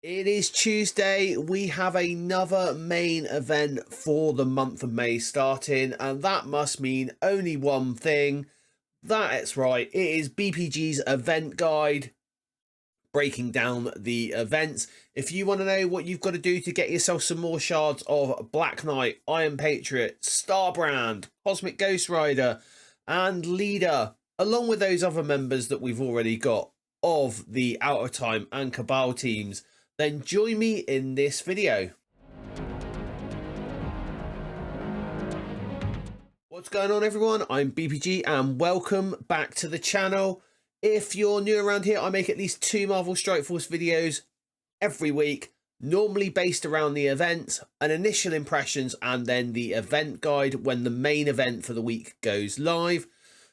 It is Tuesday. We have another main event for the month of May starting, and that must mean only one thing. That's right, it is BPG's event guide breaking down the events. If you want to know what you've got to do to get yourself some more shards of Black Knight, Iron Patriot, Starbrand, Cosmic Ghost Rider, and Leader, along with those other members that we've already got of the Out of Time and Cabal teams, then join me in this video. What's going on, everyone? I'm BPG and welcome back to the channel. If you're new around here, I make at least 2 Marvel Strike Force videos every week, normally based around the events, an initial impressions, and then the event guide when the main event for the week goes live.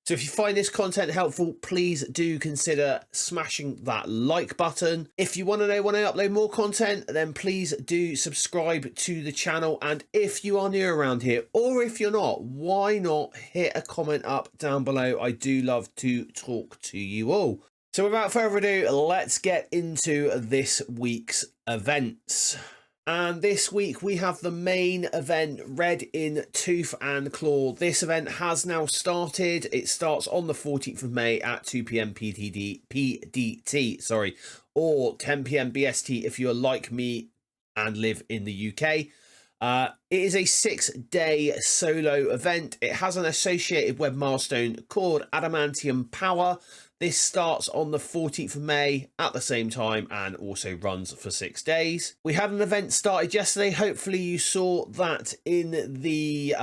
So if you find this content helpful, please do consider smashing that like button. If you want to know when I upload more content, then please do subscribe to the channel. And if you are new around here, or if you're not, why not hit a comment up down below? I do love to talk to you all. So without further ado, let's get into this week's events. And this week we have the main event, Red in Tooth and Claw. This event has now started. It starts on the 14th of May at 2 p.m. PDT, or 10 p.m. BST if you're like me and live in the UK. It is a 6-day solo event. It has an associated web milestone called Adamantium Power. This starts on the 14th of May at the same time and also runs for 6 days. We had an event started yesterday. Hopefully you saw that in the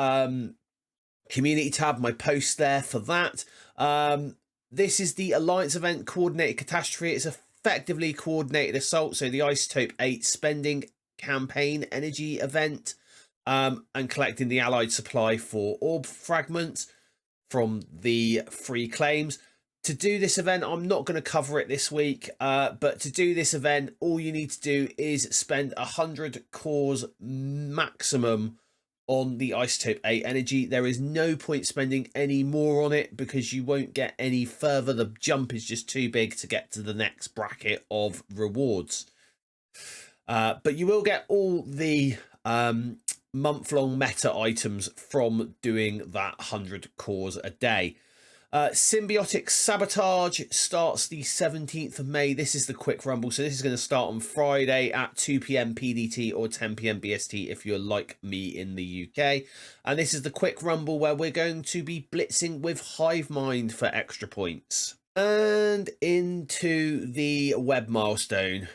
community tab, my post there for that. This is the Alliance event, Coordinated Catastrophe. It's effectively coordinated assault, so the Isotope 8 spending campaign energy event, and collecting the allied supply for orb fragments from the free claims. To do this event, I'm not going to cover it this week, but to do this event, all you need to do is spend 100 cores maximum on the Isotope 8 energy. There is no point spending any more on it because you won't get any further. The jump is just too big to get to the next bracket of rewards. But you will get all the month-long meta items from doing that 100 cores a day. Symbiotic Sabotage starts the 17th of May. This is the quick rumble, so this is going to start on Friday at 2 p.m. PDT or 10 p.m. BST if you're like me in the UK. And this is the quick rumble where we're going to be blitzing with Hive Mind for extra points. And into the web milestone.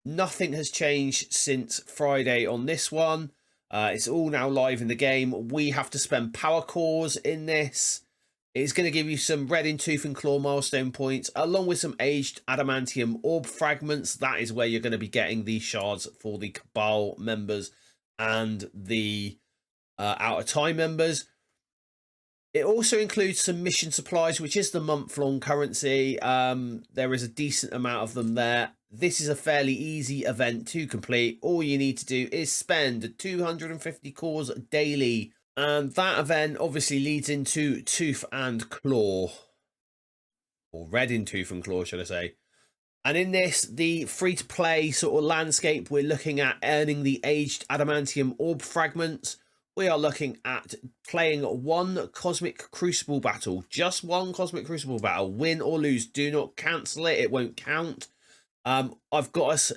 Nothing has changed since Friday on this one. It's all now live in the game. We have to spend power cores in this. It's going to give you some Red in Tooth and Claw milestone points, along with some aged adamantium orb fragments. That is where you're going to be getting these shards for the Cabal members and the Out of Time members. It also includes some mission supplies, which is the month-long currency. There is a decent amount of them there. This is a fairly easy event to complete. All you need to do is spend 250 cores daily. And that event obviously leads into Tooth and Claw. Or Red in Tooth and Claw, should I say. And in this, the free-to-play sort of landscape, we're looking at earning the aged adamantium orb fragments. We are looking at playing one Cosmic Crucible battle. Just one Cosmic Crucible battle. Win or lose. Do not cancel it. It won't count. I've got us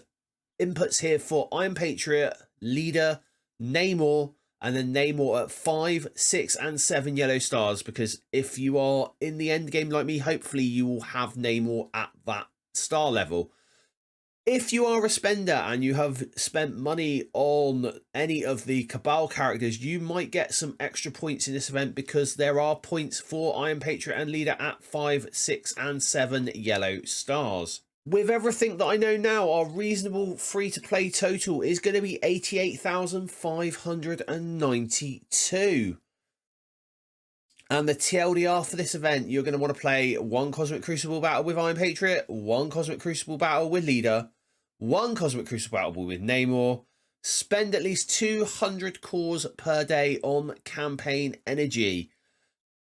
inputs here for Iron Patriot, Leader, Namor, and then Namor at 5, 6, and 7 yellow stars. Because if you are in the end game like me, hopefully you will have Namor at that star level. If you are a spender and you have spent money on any of the Cabal characters, you might get some extra points in this event because there are points for Iron Patriot and Leader at 5, 6, and 7 yellow stars. With everything that I know now, our reasonable free-to-play total is going to be 88,592. And the TLDR for this event, you're going to want to play one Cosmic Crucible battle with Iron Patriot, one Cosmic Crucible battle with Leader, one Cosmic Crucible battle with Namor, spend at least 200 cores per day on campaign energy,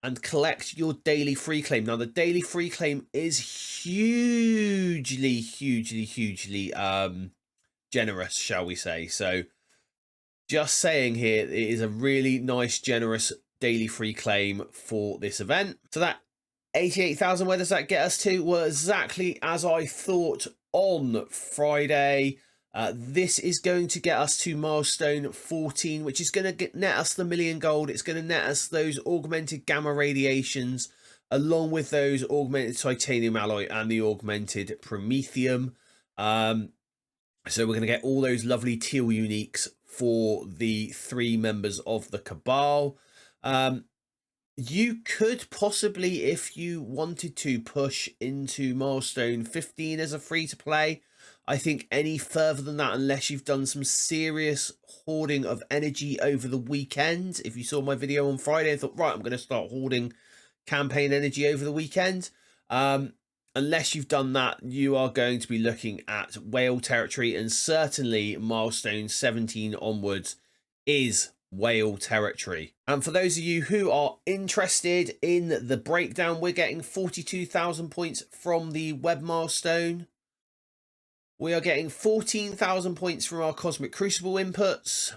and collect your daily free claim. Now, the daily free claim is hugely generous, shall we say. So just saying here, it is a really nice, generous daily free claim for this event. So that 88,000, where does that get us to? Well, exactly as I thought on Friday. This is going to get us to milestone 14, which is going to net us the million gold. It's going to net us those augmented gamma radiations, along with those augmented titanium alloy and the augmented promethium. So we're going to get all those lovely teal uniques for the 3 members of the Cabal. You could possibly, if you wanted to, push into milestone 15 as a free-to-play. I think any further than that, unless you've done some serious hoarding of energy over the weekend. If you saw my video on Friday and thought, right, I'm going to start hoarding campaign energy over the weekend. Unless you've done that, you are going to be looking at whale territory, and certainly milestone 17 onwards is whale territory. And for those of you who are interested in the breakdown, we're getting 42,000 points from the web milestone. We are getting 14,000 points from our Cosmic Crucible inputs.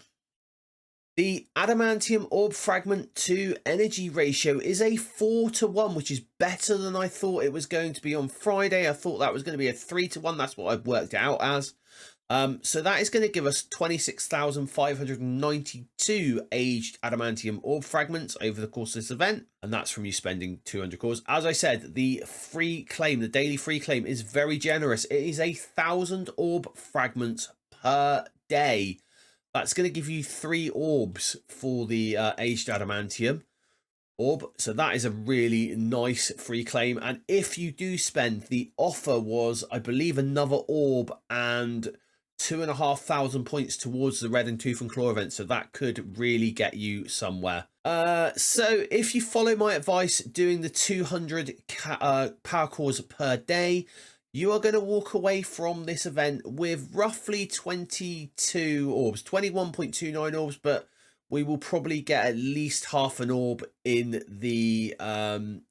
The Adamantium Orb Fragment to Energy ratio is a 4-to-1, which is better than I thought it was going to be on Friday. I thought that was going to be a 3-to-1. That's what I've worked it out as. So that is going to give us 26,592 aged Adamantium Orb Fragments over the course of this event. And that's from you spending 200 cores. As I said, the free claim, the daily free claim, is very generous. It is 1,000 orb fragments per day. That's going to give you 3 orbs for the aged Adamantium orb. So that is a really nice free claim. And if you do spend, the offer was, I believe, another orb and 2,500 points towards the Red and Tooth and Claw event, so that could really get you somewhere. So if you follow my advice, doing the 200 power cores per day, you are going to walk away from this event with roughly 22 orbs, 21.29 orbs, but we will probably get at least half an orb in the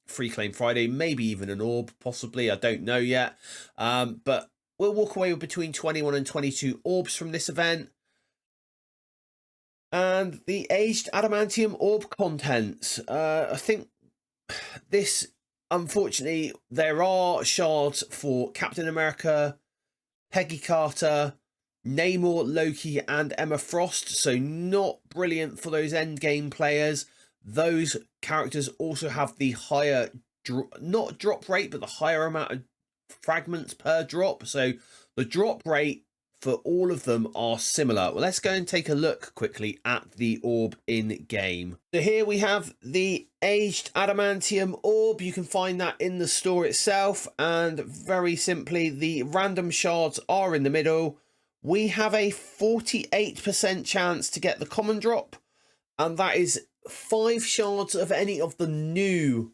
free claim Friday, maybe even an orb, possibly, I don't know yet, but we'll walk away with between 21 and 22 orbs from this event. And the aged Adamantium orb contents. I think this, unfortunately, there are shards for Captain America, Peggy Carter, Namor, Loki, and Emma Frost. So not brilliant for those endgame players. Those characters also have the higher, not drop rate, but the higher amount of fragments per drop. So the drop rate for all of them are similar. Well, let's go and take a look quickly at the orb in game. So here we have the aged Adamantium orb. You can find that in the store itself, and very simply, the random shards are in the middle. We have a 48% chance to get the common drop, and that is 5 shards of any of the new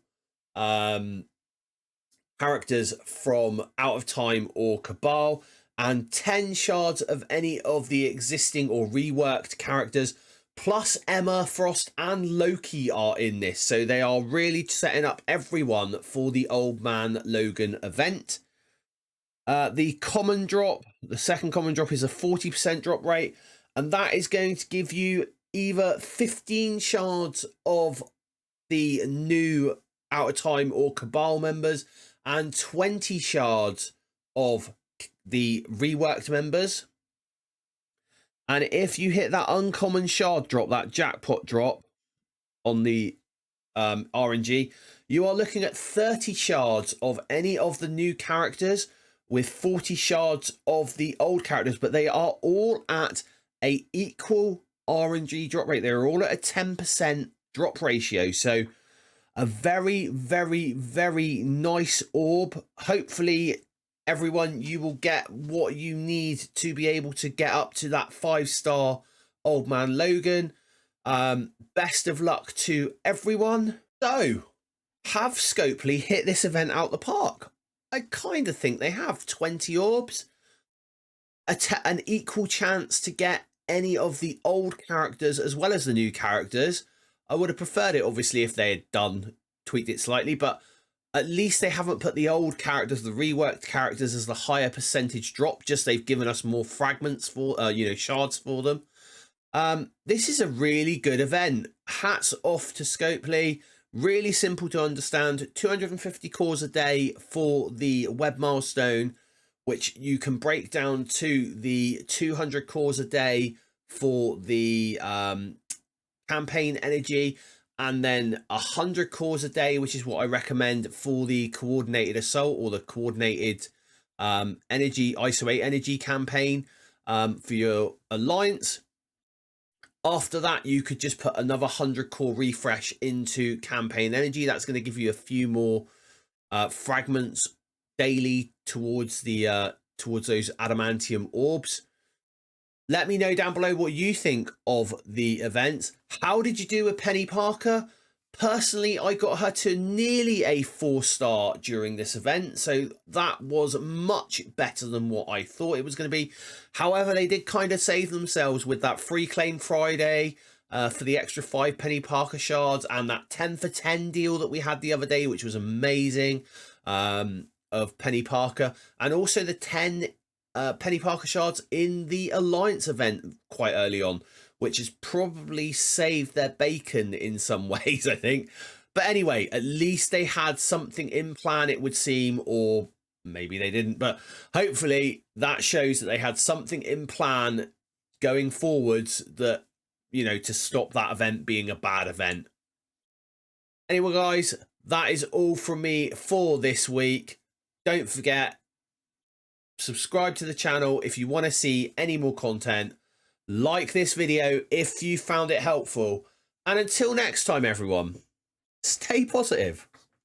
characters from Out of Time or Cabal, and 10 shards of any of the existing or reworked characters, plus Emma, Frost, and Loki are in this. So they are really setting up everyone for the Old Man Logan event. The common drop, the second common drop, is a 40% drop rate, and that is going to give you either 15 shards of the new Out of Time or Cabal members and 20 shards of the reworked members. And if you hit that uncommon shard drop, that jackpot drop on the RNG, you are looking at 30 shards of any of the new characters with 40 shards of the old characters, but they are all at a equal RNG drop rate. They're all at a 10% drop ratio. So a very, very, very nice orb. Hopefully, everyone, you will get what you need to be able to get up to that 5-star Old Man Logan. Best of luck to everyone. So, have Scopely hit this event out the park? I kind of think they have. 20 orbs, an equal chance to get any of the old characters as well as the new characters. I would have preferred it, obviously, if they had tweaked it slightly, but At least they haven't put the old characters, the reworked characters, as the higher percentage drop. Just they've given us more fragments for, shards for them. This is a really good event. Hats off to Scopely. Really simple to understand. 250 cores a day for the web milestone, which you can break down to the 200 cores a day for the campaign energy, and then 100 cores a day, which is what I recommend for the coordinated assault or the coordinated energy ISO 8 energy campaign for your alliance. After that, you could just put another 100 core refresh into campaign energy. That's going to give you a few more fragments daily towards the towards those adamantium orbs. Let me know down below what you think of the event. How did you do with Penny Parker? Personally, I got her to nearly a 4-star during this event, so that was much better than what I thought it was going to be. However, they did kind of save themselves with that free claim Friday for the extra 5 Penny Parker shards, and that 10 for 10 deal that we had the other day, which was amazing, of Penny Parker, and also the 10 Penny Parker shards in the Alliance event quite early on, which has probably saved their bacon in some ways, I think. But anyway, at least they had something in plan, it would seem, or maybe they didn't, but hopefully that shows that they had something in plan going forwards that, you know, to stop that event being a bad event. Anyway, guys, that is all from me for this week. Don't forget, subscribe to the channel if you want to see any more content. Like this video if you found it helpful. And until next time, everyone, stay positive.